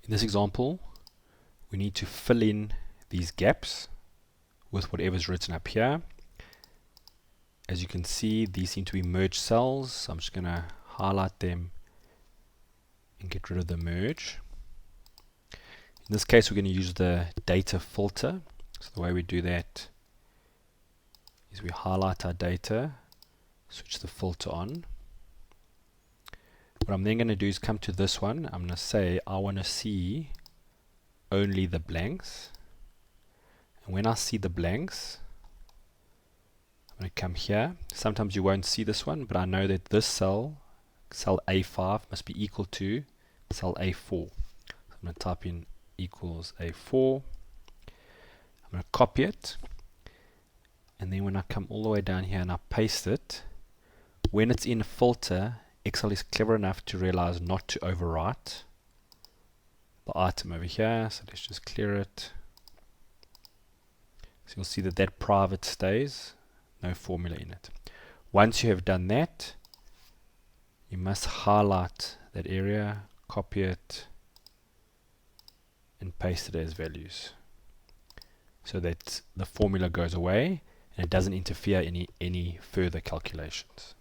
In this example, we need to fill in these gaps with whatever's written up here. As you can see, these seem to be merged cells, so I'm just going to highlight them and get rid of the merge. In this case, we're going to use the data filter. So the way we do that is we highlight our data, switch the filter on. What I'm then going to do is come to this one. I'm going to say I want to see only the blanks. And when I see the blanks, I'm going to come here. Sometimes you won't see this one, but I know that this cell, cell A5, must be equal to cell A4. So I'm going to type in equals A4. I'm going to copy it. And then when I come all the way down here and I paste it, when it's in filter, Excel is clever enough to realize not to overwrite the item over here. So let's just clear it. So you'll see that that private stays, no formula in it. Once you have done that, you must highlight that area, copy it, and paste it as values so that the formula goes away and it doesn't interfere any further calculations.